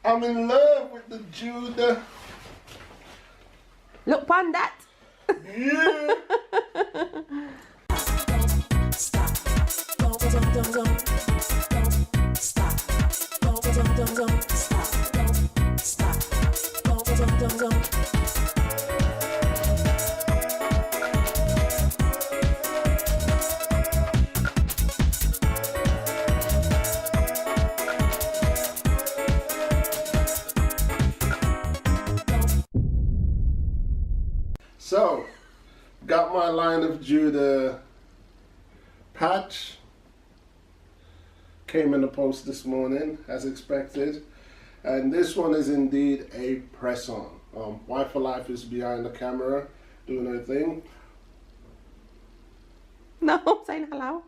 I'm in love with the Judah. Look upon that. Yeah. Stop. Don't stop. Don't stop. Don't. So, got my line of Judah patch. Came in the post this morning, as expected. And this one is indeed a press-on. Wife for Life is behind the camera, doing her thing. No, I'm saying hello.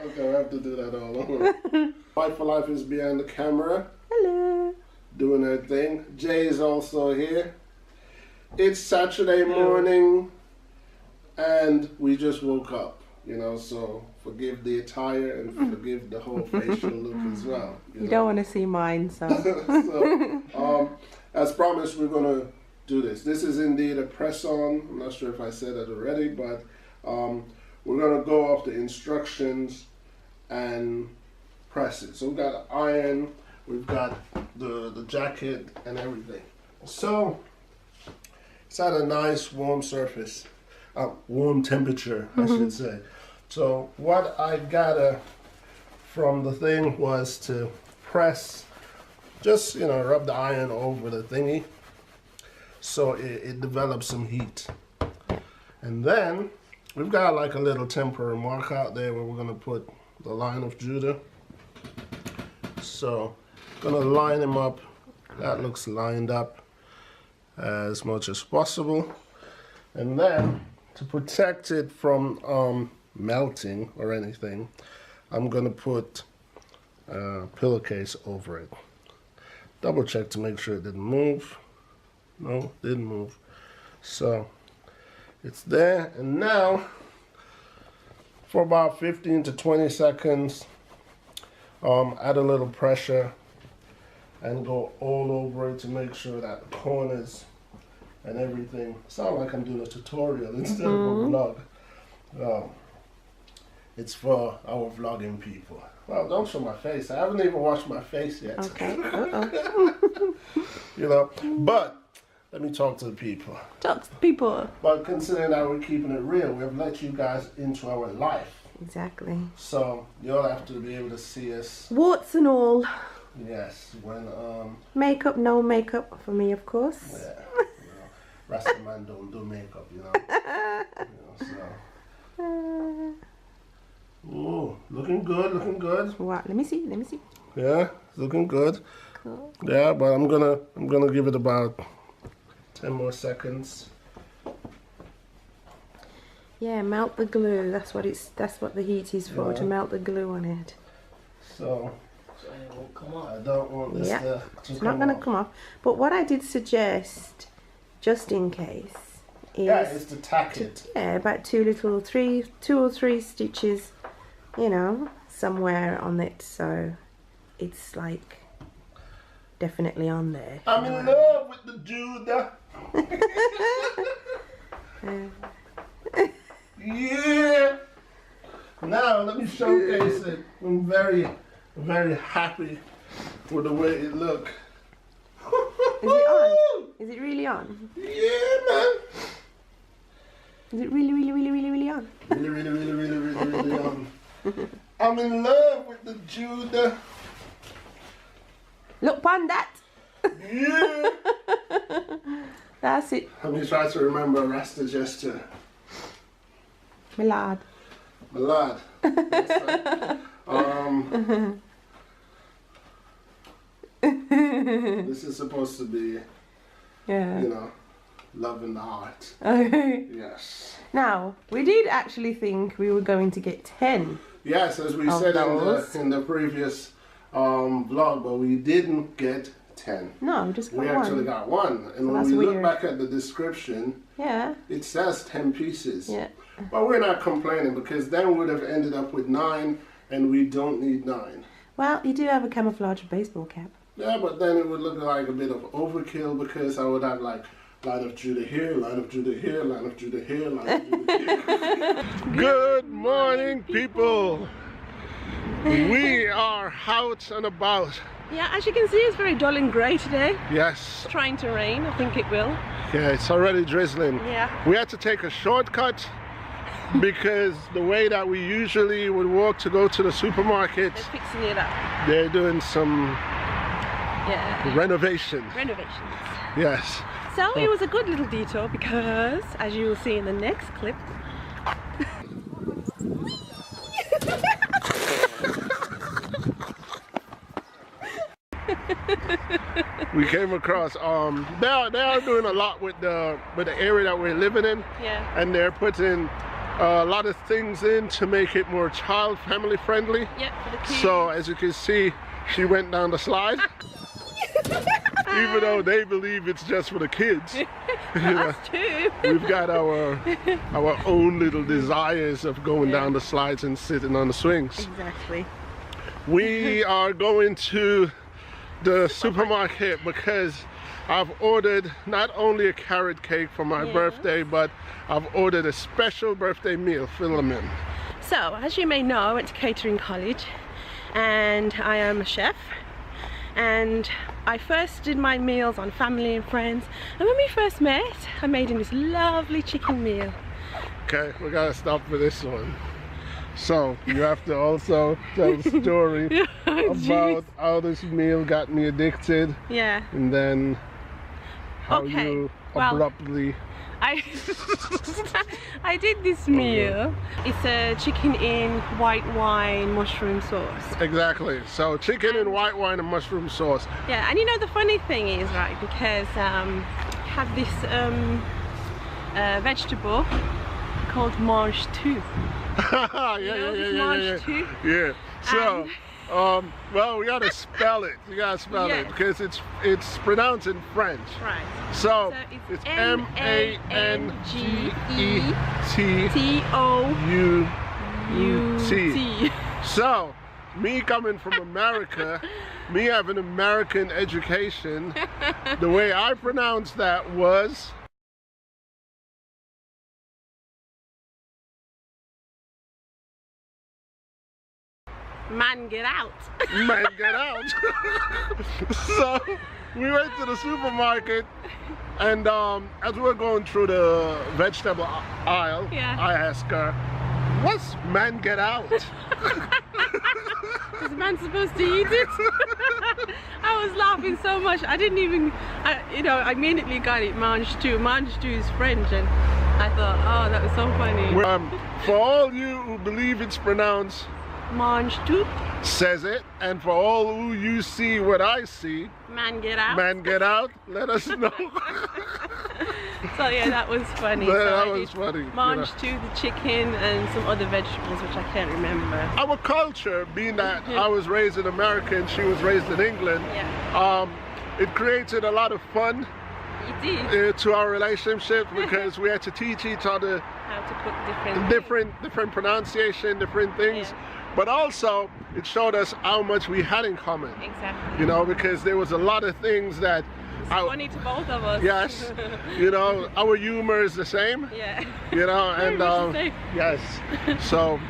Okay, I have to do that all over. Wife for Life is behind the camera, Hello. doing her thing. Jay is also here. It's Saturday morning, and we just woke up, you know, so forgive the attire and forgive the whole facial look as well. You don't want to see mine, so. So, as promised, we're going to do this. This is indeed a press-on. I'm not sure if I said that already, but we're going to go off the instructions and press it. So we've got iron, we've got the jacket and everything. So it's at a nice warm surface, warm temperature, I should say. So what I got from the thing was to press, just, you know, rub the iron over the thingy so it develops some heat. And then we've got like a little temporary mark out there where we're going to put the line of Judah. So I'm going to line him up. That looks lined up as much as possible. And then to protect it from melting or anything, I'm going to put a pillowcase over it. Double check to make sure it didn't move. No, didn't move. So it's there, and now for about 15 to 20 seconds, add a little pressure and go all over it to make sure that the corners and everything. Sound like I'm doing a tutorial instead of a vlog. It's for our vlogging people. Well, don't show my face. I haven't even washed my face yet. Okay. You know, but let me talk to the people. Talk to the people. But considering that we're keeping it real, we have let you guys into our life. Exactly. So you'll have to be able to see us. Warts and all. Yes, when Makeup, no makeup for me, of course. yeah, you know, Rasta man don't do makeup, you know. So. Ooh, looking good, looking good. Wow, let me see. Yeah, looking good. Cool. Yeah, but I'm gonna give it about 10 more seconds. Yeah, melt the glue. That's what the heat is for, to melt the glue on it. So it won't come off. I don't want this to It's not going to come off. But what I did suggest, just in case, is to tack it. Yeah, about two or three stitches, you know, somewhere on it, so it's like definitely on there. I'm in love with the Judah. Yeah. Now let me showcase it. I'm very, very happy with the way it looks. Is it on? Is it really on? Yeah, man. Is it really on? Really on. I'm in love with the Judah. Look upon that. Yeah. That's it. Let me try to remember a Rasta gesture. My lad. My lad. That's right. This is supposed to be, Yeah. you know, love in the heart. Okay. Yes. Now, we did actually think we were going to get 10. Yes, as we Of said those. in the previous vlog, but we didn't get 10. No, we just got We one. actually got one. And So when that's we look weird. back at the description, Yeah. it says 10 pieces. Yeah. But we're not complaining because then we would have ended up with 9, and we don't need 9. Well, you do have a camouflage baseball cap. Yeah, but then it would look like a bit of overkill because I would have like line of Judah here, line of Judah here, line of Judah here, line of Judah here. Good morning, people. We are out and about. Yeah, as you can see, it's very dull and grey today. Yes. It's trying to rain. I think it will. Yeah, it's already drizzling. Yeah. We had to take a shortcut because the way that we usually would walk to go to the supermarket, They're fixing it up. they're doing some renovations. Renovations. Yes. So it was a good little detour because, as you will see in the next clip, We came across they are doing a lot with the area that we're living in. yeah, And they're putting a lot of things in to make it more child family friendly. yeah, for the kids. So as you can see, she went down the slide. Even though they believe it's just for the kids. You know, Us too. we've got our own little desires of going down the slides and sitting on the swings. Exactly. We are going to the supermarket because I've ordered not only a carrot cake for my birthday, but I've ordered a special birthday meal, fill them in. So, as you may know, I went to catering college and I am a chef. And I first did my meals on family and friends. And when we first met, I made him this lovely chicken meal. Okay, we gotta stop for this one. So you have to also tell the story about how this meal got me addicted, Yeah. and then how Okay, you well, abruptly. I did this meal. It's a chicken in white wine mushroom sauce. Exactly. So chicken and white wine and mushroom sauce. Yeah, and you know the funny thing is, right, because I have this vegetable called mange tout. Yeah. So, well, we gotta spell it. You gotta spell it because it's pronounced in French. Right. So it's it's M-A-N-G-E-T-O-U-T. T-O-U-T. So, me coming from America, me having American education, the way I pronounced that was Man, get out. man, get out. So we went to the supermarket, and as we were going through the vegetable aisle, I asked her, "What's man, get out?" Is man supposed to eat it? I was laughing so much. I didn't even, I immediately got it. Mange tout. Mange tout is French, and I thought, oh, that was so funny. For all you who believe it's pronounced Mange tout. says it, and for all who you see what I see, Man, get out. man, get out, let us know. So yeah, that was funny. That so was funny. Mange tout, the chicken, and some other vegetables which I can't remember. Our culture, being that I was raised in America and she was raised in England, it created a lot of fun to our relationship because we had to teach each other how to cook different pronunciation, different things. But also, it showed us how much we had in common. Exactly. You know, because there was a lot of things that... It's funny to both of us. Yes. You know, our humor is the same. Yeah. You know, and yes. So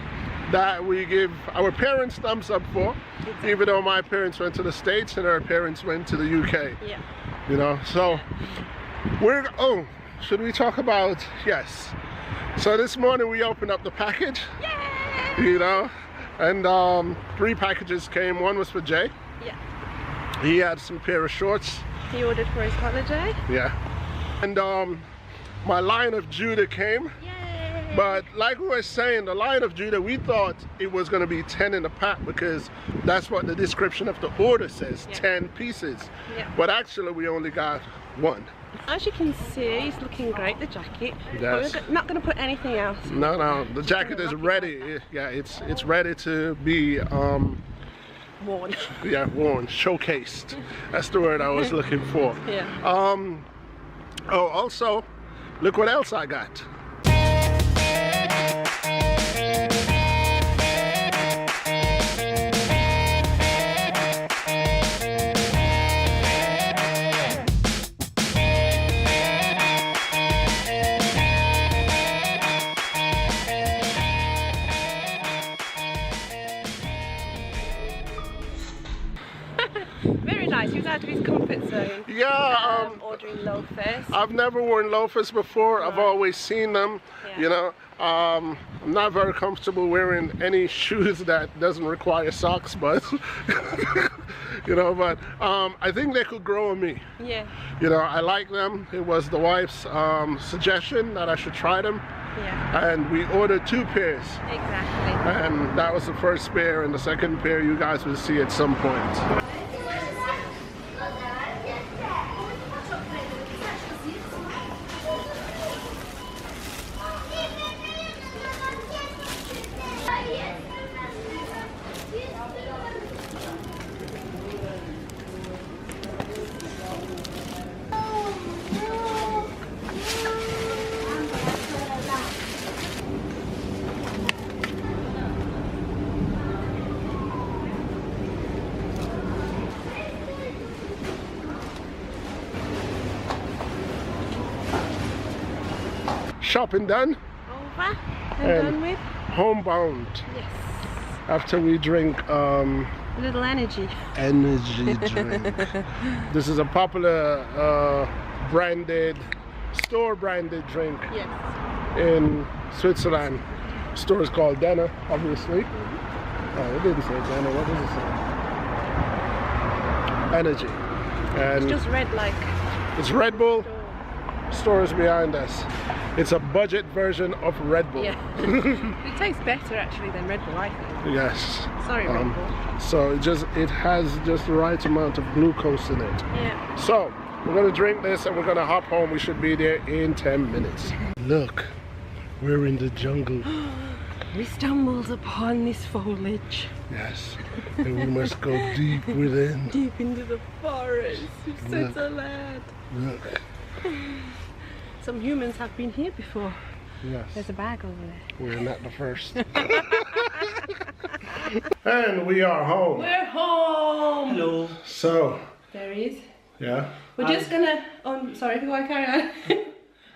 that we give our parents thumbs up for, even though my parents went to the States and our parents went to the UK. Yeah. You know, so should we talk about, yes. So this morning we opened up the package. Yay! You know, and 3 packages came. One was for Jay. Yeah. He had some pair of shorts. He ordered for his holiday. Yeah. And my line of Judah came. Yay! But like we were saying, the line of Judah, we thought it was going to be 10 in the pack because that's what the description of the order says, 10 pieces. Yeah. But actually we only got 1. As you can see, it's looking great, the jacket. Yes. But we're not going to put anything else. No, the jacket is ready. Yeah, it's ready to be worn. Yeah, worn, showcased. That's the word I was looking for. Yeah. Also, look what else I got. Very nice. He was out of his comfort zone. Yeah, Ordering loafers. I've never worn loafers before. I've always seen them, Yeah. you know. I'm not very comfortable wearing any shoes that doesn't require socks, but you know, but I think they could grow on me. Yeah. You know, I like them. It was the wife's suggestion that I should try them, Yeah. and we ordered 2 pairs. Exactly. And that was the first pair, and the second pair you guys will see at some point. Shopping done, Over and done with. homebound. Yes. After we drink A little energy. energy drink. This is a popular store branded drink Yes. in Switzerland. The store is called Denner, obviously. Oh, it didn't say Denner. What does it say? Energy. And Just red like. it's Red Bull. Store is behind us. It's a budget version of Red Bull. Yeah. It tastes better actually than Red Bull, I think. Yes. Sorry, Red Bull. So it has just the right amount of glucose in it. Yeah. So we're gonna drink this and we're gonna hop home. We should be there in 10 minutes. Look, we're in the jungle. We stumbled upon this foliage. Yes, and we must go deep within. Deep into the forest of Look. Switzerland. Look, Some humans have been here before. yes, There's a bag over there. we're not the first. And we are home. We're home! Hello. So, There he is. yeah, We're just gonna... sorry, if you want to carry on.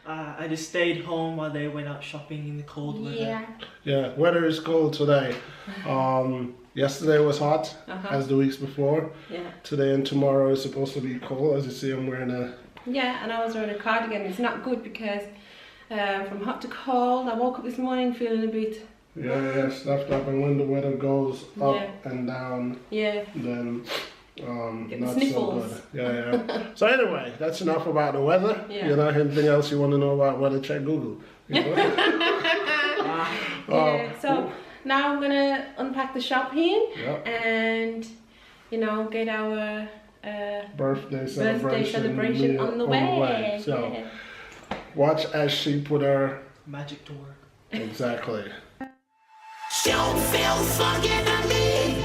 I just stayed home while they went out shopping in the cold weather. yeah, weather is cold today. Yesterday was hot, as the weeks before. Yeah. Today and tomorrow is supposed to be cold. As you see, I'm wearing a... Yeah, and I was wearing a cardigan. It's not good because from hot to cold, I woke up this morning feeling a bit... stuffed up, and when the weather goes up Yeah. and down, Yeah. then Get the not sniffles. so good. Yeah. So anyway, that's enough about the weather. Yeah. You know, anything else you want to know about weather, check Google. You know? Yeah, so now I'm gonna unpack the shopping Yeah. and, you know, get our Birthday birthday celebration on the way. So Yeah. watch as she put her Magic to work. exactly. Don't feel fucking to me.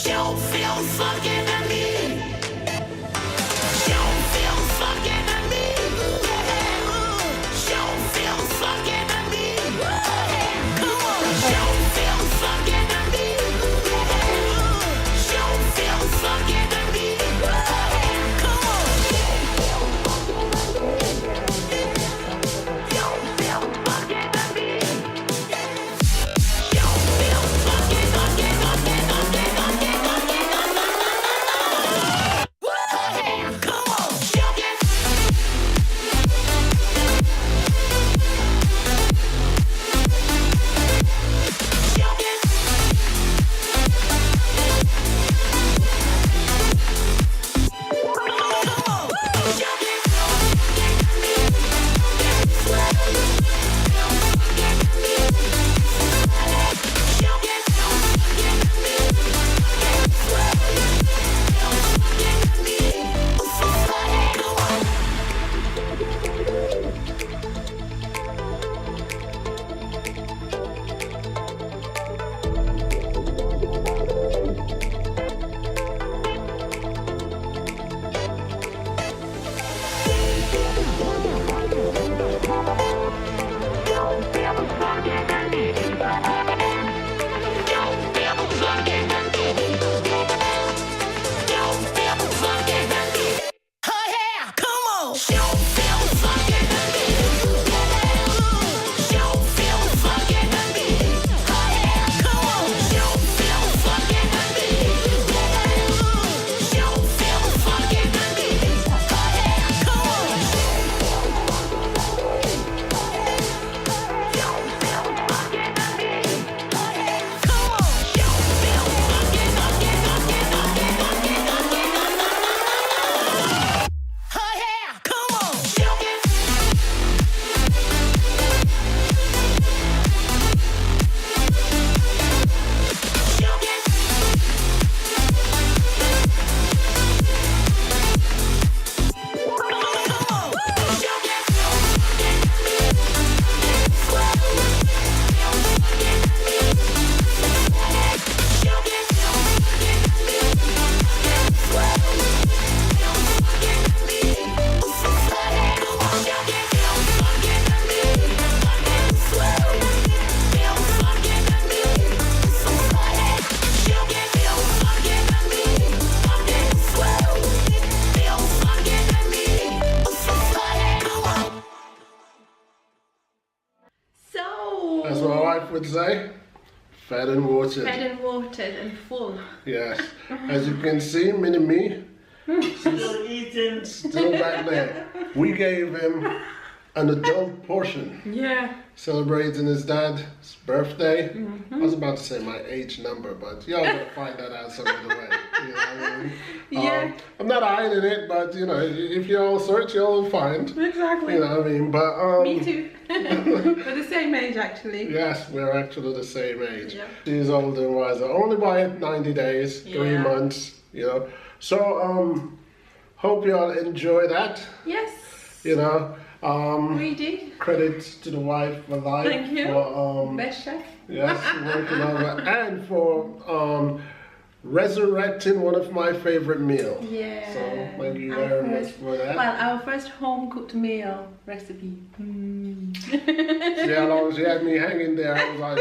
Don't feel fucking to me. Don't feel fucking to me. Don't feel fucking to me. Come on. Don't feel fucking to me. Don't feel fucking to me. Come on. Don't feel fucking to me. Don't feel fucking. would say, fed and watered. Fed and watered and full. Yes. As you can see, Mini-Me, Still eating. still back there. We gave him an adult portion, Yeah. celebrating his dad's birthday. I was about to say my age number, but y'all gonna find that out some other way. You know what I mean? Yeah. I'm not hiding it, but you know, if you all search, you'll find. Exactly. You know what I mean? But Me too. We're the same age actually. yes, we're actually the same age. Yeah. She's older and wiser. Only by 90 days, 3 Yeah. months, you know. So, hope you all enjoy that, Yes. you know. We did. Credit to the wife for life. Thank you. For, Best chef. yes, working over, and for resurrecting one of my favorite meals. Yeah. So, thank you Our very much first- for that. Well, our first home cooked meal recipe. See how long she had me hanging there, I was like,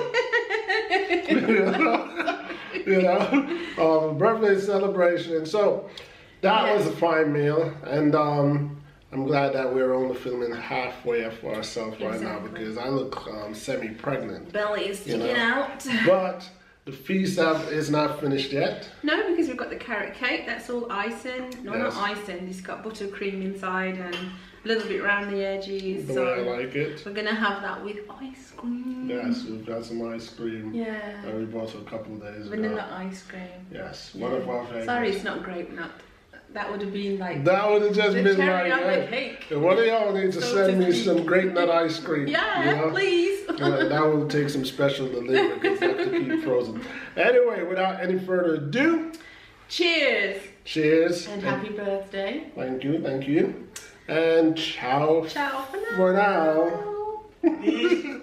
you know, birthday celebration. And so that was a fine meal. And I'm glad that we're only filming halfway for ourselves right now, Exactly. because I look semi-pregnant. Belly is You sticking know. out. But the feast is not finished yet. No, because we've got the carrot cake. That's all icing. No, Yes. not icing. It's got buttercream inside and a little bit around the edges. The so way I like it. we're gonna have that with ice cream. Yes, we've got some ice cream Yeah. that we bought a couple of days ago. Vanilla ice cream. Yes, one of our favorites. Sorry, it's not grape nut. That would have been like That would have just the been cherry like, on the hey, cake. one of y'all need to So send to me speak. some grape nut ice cream. Yeah, you know? please. That will take some special delivery because I have to keep frozen. Anyway, without any further ado, Cheers cheers. and happy birthday. Thank you, thank you. And ciao Ciao for now. for now.